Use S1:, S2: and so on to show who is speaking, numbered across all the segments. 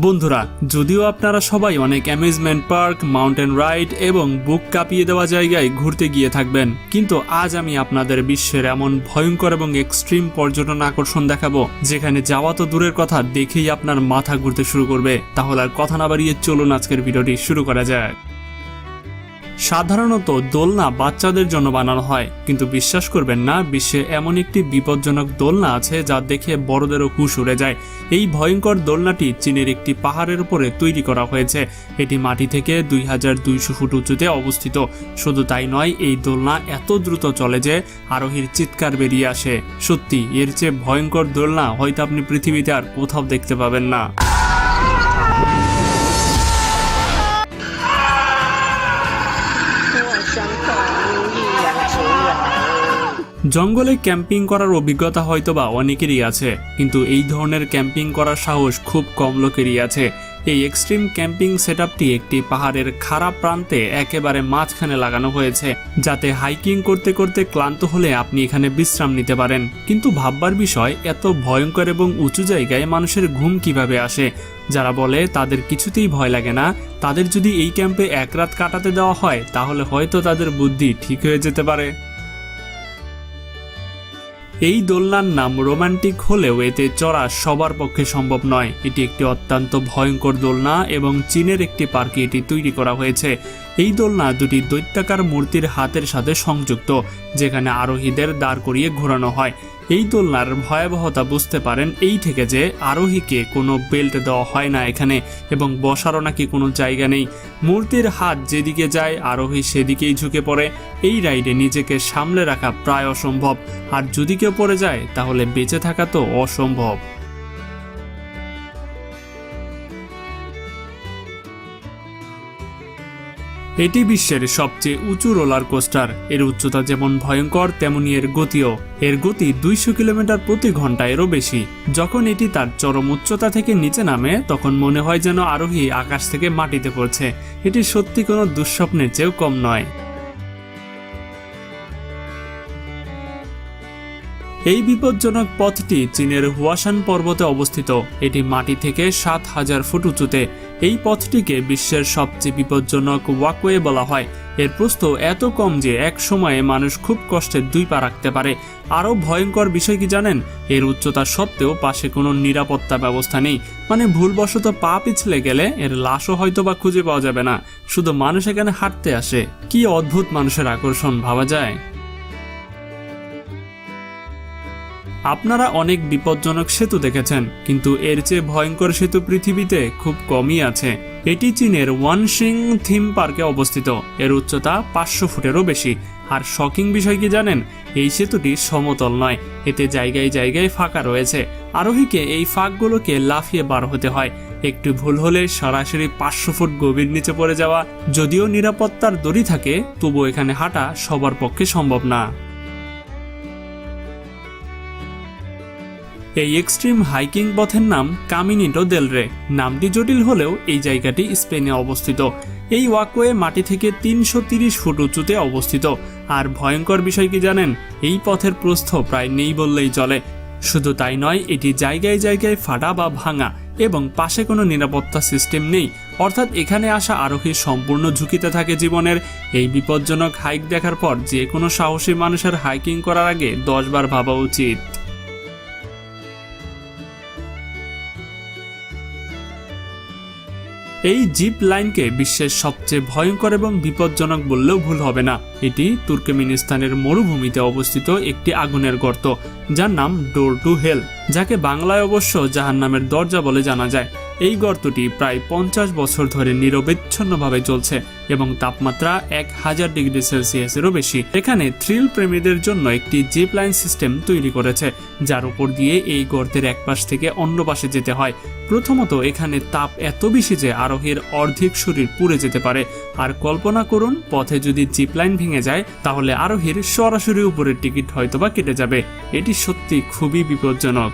S1: বন্ধুরা, যদিও আপনারা সবাই অনেক অ্যামিউজমেন্ট পার্ক, মাউন্টেন রাইড এবং বুক কাঁপিয়ে দেওয়া জায়গায় ঘুরতে গিয়ে থাকবেন, কিন্তু আজ আমি আপনাদের বিশ্বের এমন ভয়ঙ্কর এবং এক্সট্রিম পর্যটন আকর্ষণ দেখাবো যেখানে যাওয়া তো দূরের কথা, দেখেই আপনার মাথা ঘুরতে শুরু করবে। তাহলে আর কথা না বাড়িয়ে চলুন আজকের ভিডিওটি শুরু করা যাক। সাধারণত দোলনা বাচ্চাদের জন্য বানানো হয়, কিন্তু বিশ্বাস করবেন না, বিশ্বে এমন একটি বিপজ্জনক দোলনা আছে যা দেখে বড়দেরও হুঁশ উড়ে যায়। এই ভয়ঙ্কর দোলনাটি চীনের একটি পাহাড়ের উপরে তৈরি করা হয়েছে। এটি মাটি থেকে 2200 ফুট উঁচুতে অবস্থিত। শুধু তাই নয়, এই দোলনা এত দ্রুত চলে যে আরোহীর চিৎকার বেরিয়ে আসে। সত্যি, এর চেয়ে ভয়ঙ্কর দোলনা হয়তো আপনি পৃথিবীতে আর কোথাও দেখতে পাবেন না। জঙ্গলে ক্যাম্পিং করার অভিজ্ঞতা হয়তোবা অনেকেরই আছে, কিন্তু এই ধরনের ক্যাম্পিং করার সাহস খুব কম লোকেরই আছে। এই এক্সট্রিম ক্যাম্পিং সেটআপটি একটি পাহাড়ের খাড়া প্রান্তে একেবারে মাঝখানে লাগানো হয়েছে, যাতে হাইকিং করতে করতে ক্লান্ত হলে আপনি এখানে বিশ্রাম নিতে পারেন। কিন্তু ভাববার বিষয়, এত ভয়ঙ্কর এবং উঁচু জায়গায় মানুষের ঘুম কিভাবে আসে? যারা বলে তাদের কিছুতেই ভয় লাগে না, তাদের যদি এই ক্যাম্পে এক রাত কাটাতে দেওয়া হয় তাহলে হয়তো তাদের বুদ্ধি ঠিক হয়ে যেতে পারে। এই দোলনার নাম রোমান্টিক হলেও এতে চড়া সবার পক্ষে সম্ভব নয়। এটি একটি অত্যন্ত ভয়ঙ্কর দোলনা এবং চীনের একটি পার্কে এটি তৈরি করা হয়েছে। এই দোলনা দুটি দৈত্যাকার মূর্তির হাতের সাথে সংযুক্ত, যেখানে আরোহীদের দাঁড় করিয়ে ঘোরানো হয়। এই দোলনার ভয়াবহতা বুঝতে পারেন এই থেকে যে আরোহীকে কোনো বেল্ট দেওয়া হয় না এখানে, এবং বসারও নাকি কোনো জায়গা নেই। মূর্তির হাত যেদিকে যায় আরোহী সেদিকেই ঝুঁকে পড়ে। এই রাইডে নিজেকে সামলে রাখা প্রায় অসম্ভব, আর যদি কেউ পড়ে যায় তাহলে বেঁচে থাকা তো অসম্ভব। এটি বিশ্বের সবচেয়ে উঁচু রোলার কোস্টার। এর উচ্চতা যেমন ভয়ঙ্কর, তেমনি এর গতিও। এর গতি 200 কিলোমিটার প্রতি ঘন্টায়েরও বেশি। যখন এটি তার চরম উচ্চতা থেকে নিচে নামে তখন মনে হয় যেন আরোহী আকাশ থেকে মাটিতে পড়ছে। এটি সত্যি কোনো দুঃস্বপ্নের চেয়েও কম নয়। এই বিপজ্জনক পথটি চীনের হুয়াশান পর্বতে অবস্থিত। এটি মাটি থেকে 7000 ফুট উঁচুতে। এই পথটিকে বিশ্বের সবচেয়ে বিপজ্জনক ওয়াকওয়ে বলা হয়। এর প্রস্থ এত কম যে এক সময়ে মানুষ খুব কষ্টে 2 পা রাখতে পারে। আরও ভয়ঙ্কর বিষয় কি জানেন? এর উচ্চতা সত্ত্বেও পাশে কোনো নিরাপত্তা ব্যবস্থা নেই। মানে ভুলবশত পা পিছলে গেলে এর লাশও হয়তো বা খুঁজে পাওয়া যাবে না, শুধু মানুষ এখানে হাঁটতে আসে। কি অদ্ভুত মানুষের আকর্ষণ, ভাবা যায়? আপনারা অনেক বিপজ্জনক সেতু দেখেছেন, কিন্তু এর চেয়ে ভয়ঙ্কর সেতু পৃথিবীতে খুব কমই আছে। এটি চীনের ওয়ানশিং থিম পার্কে অবস্থিত। এর উচ্চতা 500 ফুটেরও বেশি। আর শকিং বিষয় কি জানেন? এই সেতুটি সমতল নয়, এতে জায়গায় জায়গায় ফাঁকা রয়েছে। আরোহীকে এই ফাঁকগুলোকে লাফিয়ে বার হতে হয়। একটু ভুল হলে সরাসরি 500 ফুট গভীর নিচে পড়ে যাওয়া। যদিও নিরাপত্তার দড়ি থাকে, তবুও এখানে হাঁটা সবার পক্ষে সম্ভব না। এই এক্সট্রিম হাইকিং পথের নাম কামিনিটো দেল রে। নামটি জটিল হলেও এই জায়গাটি স্পেনে অবস্থিত। এই ওয়াকওয়ে মাটি থেকে 330 ফুট উঁচুতে অবস্থিত। আর ভয়ঙ্কর বিষয় কি জানেন? এই পথের প্রস্থ প্রায় নেই বললেই চলে। শুধু তাই নয়, এটি জায়গায় জায়গায় ফাটা বা ভাঙা, এবং পাশে কোনো নিরাপত্তা সিস্টেম নেই। অর্থাৎ এখানে আসা আরোহী সম্পূর্ণ ঝুঁকিতে থাকে জীবনের। এই বিপজ্জনক হাইক দেখার পর যে কোনো সাহসী মানুষের হাইকিং করার আগে 10 বার ভাবা উচিত। এই জিপ লাইনকে বিশ্বের সবচেয়ে ভয়ঙ্কর এবং বিপজ্জনক বললেও ভুল হবে না। এটি তুর্কমেনিস্তানের মরুভূমিতে অবস্থিত একটি আগুনের গর্ত, যার নাম ডোর টু হেল, যাকে বাংলায় অবশ্য জাহান্নামের দরজা বলে জানা যায়। এই গর্তটি প্রায় 50 বছর ধরে নিরবচ্ছিন্নভাবে চলছে এবং তাপমাত্রা 1000 ডিগ্রি সেলসিয়াসেরও বেশি। এখানে থ্রিল প্রেমীদের জন্য একটি জিপ লাইন সিস্টেম তৈরি করেছে, যার উপর দিয়ে এই গর্তের এক পাশ থেকে অন্য পাশে যেতে হয়। প্রথমত, এখানে তাপ এত বেশি যে আরোহীর অর্ধেক শরীর পুড়ে যেতে পারে। আর কল্পনা করুন, পথে যদি জিপ লাইন ভেঙে যায় তাহলে আরোহীর সরাসরি উপরের টিকিট হয়তোবা কেটে যাবে। এটি সত্যি খুবই বিপজ্জনক।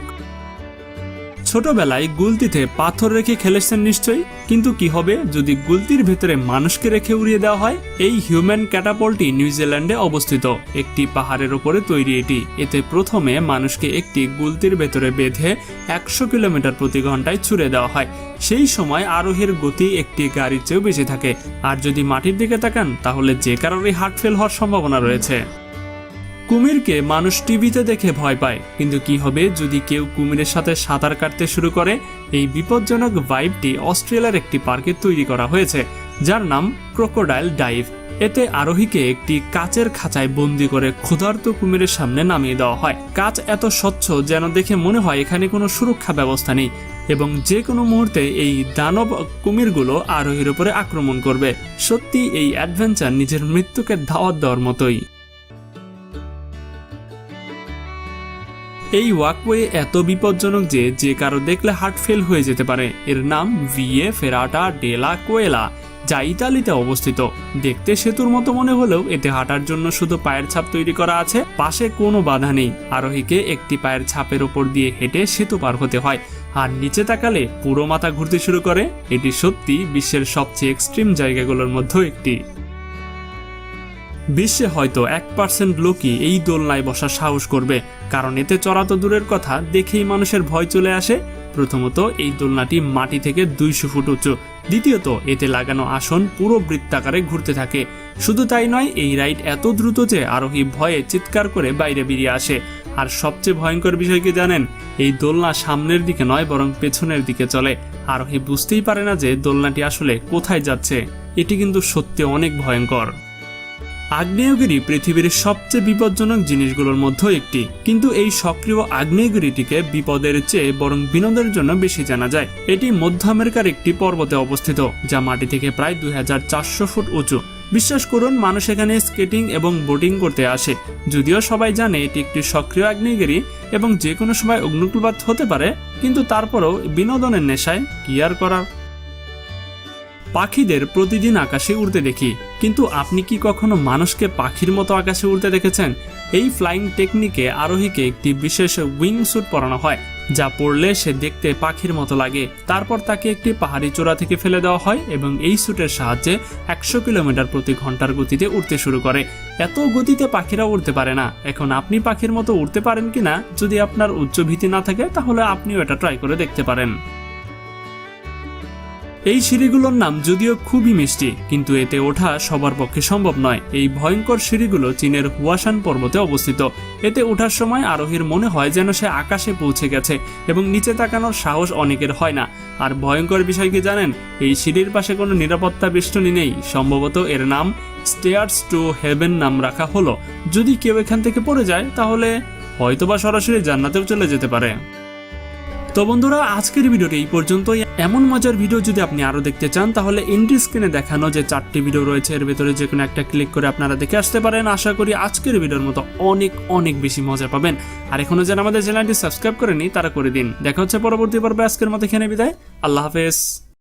S1: ছোটবেলায় গুলতিতে পাথর রেখে খেলেছেন নিশ্চয়ই, কিন্তু কি হবে যদি গুলতির ভেতরে মানুষকে রেখে উড়িয়ে দেওয়া হয়? এই হিউম্যান ক্যাটাপল্টটি নিউজিল্যান্ডে অবস্থিত একটি পাহাড়ের উপরে তৈরি এটি। এতে প্রথমে মানুষকে একটি গুলতির ভেতরে বেঁধে 100 কিলোমিটার প্রতি ঘন্টায় ছুড়ে দেওয়া হয়। সেই সময় আরোহীর গতি একটি গাড়ির চেয়েও বেশি থাকে। আর যদি মাটির দিকে তাকান তাহলে যে কারোরই হার্ট ফেল হওয়ার সম্ভাবনা রয়েছে। কুমিরকে মানুষ টিভিতে দেখে ভয় পায়, কিন্তু কি হবে যদি কেউ কুমিরের সাথে সাঁতার কাটতে শুরু করে? এই বিপজ্জনক ভাইবটি অস্ট্রেলিয়ার একটি পার্কে তৈরি করা হয়েছে, যার নাম ক্রোকোডাইল ডাইভ। এতে আরোহীকে একটি কাচের খাঁচায় বন্দি করে ক্ষুধার্ত কুমিরের সামনে নামিয়ে দেওয়া হয়। কাচ এত স্বচ্ছ যেন দেখে মনে হয় এখানে কোনো সুরক্ষা ব্যবস্থা নেই এবং যে কোনো মুহূর্তে এই দানব কুমিরগুলো আরোহীর উপরে আক্রমণ করবে। সত্যি এই অ্যাডভেঞ্চার নিজের মৃত্যুকে দাওয়াত দেওয়ার মতোই। এই ওয়াকওয়ে এত বিপজ্জনক যে যে কারো দেখলে হার্ট ফেল হয়ে যেতে পারে। এর নাম ভিয়ে ফেরাটা ডেলা কোয়েলা, যা ইতালিতে অবস্থিত। দেখতে সেতুর মতো মনে হলেও এতে হাঁটার জন্য শুধু পায়ের ছাপ তৈরি করা আছে, পাশে কোনো বাধা নেই। আরোহীকে একটি পায়ের ছাপের উপর দিয়ে হেঁটে সেতু পার হতে হয়, আর নিচে তাকালে পুরো মাথা ঘুরতে শুরু করে। এটি সত্যি বিশ্বের সবচেয়ে এক্সট্রিম জায়গাগুলোর মধ্যে একটি। বিশ্বে হয়তো 1% লোকই এই দোলনায় বসার সাহস করবে, কারণ এতে চড়া তো দূরের কথা, দেখেই মানুষের ভয় চলে আসে। প্রথমত, এই দোলনাটি মাটি থেকে 200 ফুট উঁচু। দ্বিতীয়ত, এতে লাগানো আসন পুরো বৃত্তাকারে ঘুরতে থাকে। শুধু তাই নয়, এই রাইড এত দ্রুত যে আরোহী ভয়ে চিৎকার করে বাইরে বেরিয়ে আসে। আর সবচেয়ে ভয়ঙ্কর বিষয় কি জানেন? এই দোলনা সামনের দিকে নয় বরং পেছনের দিকে চলে। আরোহী বুঝতেই পারে না যে দোলনাটি আসলে কোথায় যাচ্ছে। এটি কিন্তু সত্যি অনেক ভয়ঙ্কর। আগ্নেয়গিরি পৃথিবীর সবচেয়ে বিপজ্জনক জিনিসগুলোর মধ্যে একটি, কিন্তু এই সক্রিয় আগ্নেয়গিরিটিকে বিপদের চেয়ে বরং বিনোদনের জন্য বেশি জানা যায়। এটি মধ্য আমেরিকার একটি পর্বতে অবস্থিত, যা মাটি থেকে প্রায় 2400 ফুট উঁচু। বিশ্বাস করুন, মানুষ এখানে স্কেটিং এবং বোটিং করতে আসে। যদিও সবাই জানে এটি একটি সক্রিয় আগ্নেয়গিরি এবং যে কোনো সময় অগ্নুৎপাত হতে পারে, কিন্তু তারপরেও বিনোদনের নেশায় কি আর করার। পাখিদের প্রতিদিন আকাশে উড়তে দেখি, কিন্তু আপনি কি কখনো মানুষকে পাখির মতো আকাশে উড়তে দেখেছেন? এই ফ্লাইং টেকনিকে আরোহীকে একটি বিশেষ উইং স্যুট পরানো হয়, যা পরলে সে দেখতে পাখির মতো লাগে। তারপর তাকে একটি পাহাড়ি চূড়া থেকে ফেলে দেওয়া হয় এবং এই স্যুটের সাহায্যে 100 কিলোমিটার প্রতি ঘন্টার গতিতে উড়তে শুরু করে। এত গতিতে পাখিরা উড়তে পারে না। এখন আপনি পাখির মতো উড়তে পারেন কিনা? যদি আপনার উচ্চ ভীতি না থাকে তাহলে আপনিও এটা ট্রাই করে দেখতে পারেন। এই সিঁড়িগুলোর নাম যদিও খুবই মিষ্টি, কিন্তু এতে ওঠা সবার পক্ষে সম্ভব নয়। এই ভয়ঙ্কর সিঁড়িগুলো চীনের হুয়াশান পর্বতে অবস্থিত। এতে ওঠার সময় আরোহীর মনে হয় যেন সে আকাশে পৌঁছে গেছে এবং নিচে তাকানোর সাহস অনেকের হয় না। আর ভয়ঙ্কর বিষয় কি জানেন? এই সিঁড়ির পাশে কোনো নিরাপত্তা বেষ্টনী নেই। সম্ভবত এর নাম স্টেয়ার্স টু হেভেন নাম রাখা হলো। যদি কেউ এখান থেকে পড়ে যায় তাহলে হয়তোবা সরাসরি জান্নাতেও চলে যেতে পারে। তো বন্ধুরা, আজকের ভিডিওটি এই পর্যন্তই। এমন মজার ভিডিও যদি আপনি আরো দেখতে চান তাহলে এন্ডি স্ক্রিনে দেখানো যে 4টি ভিডিও রয়েছে এর ভেতরে যে কোনো একটা ক্লিক করে আপনারা দেখে আসতে পারেন। আশা করি আজকের ভিডিওর মতো অনেক অনেক বেশি মজা পাবেন। আর এখনো যারা আমাদের চ্যানেলটি সাবস্ক্রাইব করেনি তারা করে দিন। দেখা হচ্ছে পরবর্তী পর্বে। আজকের মতো এখানে বিদায়। আল্লাহ হাফেজ।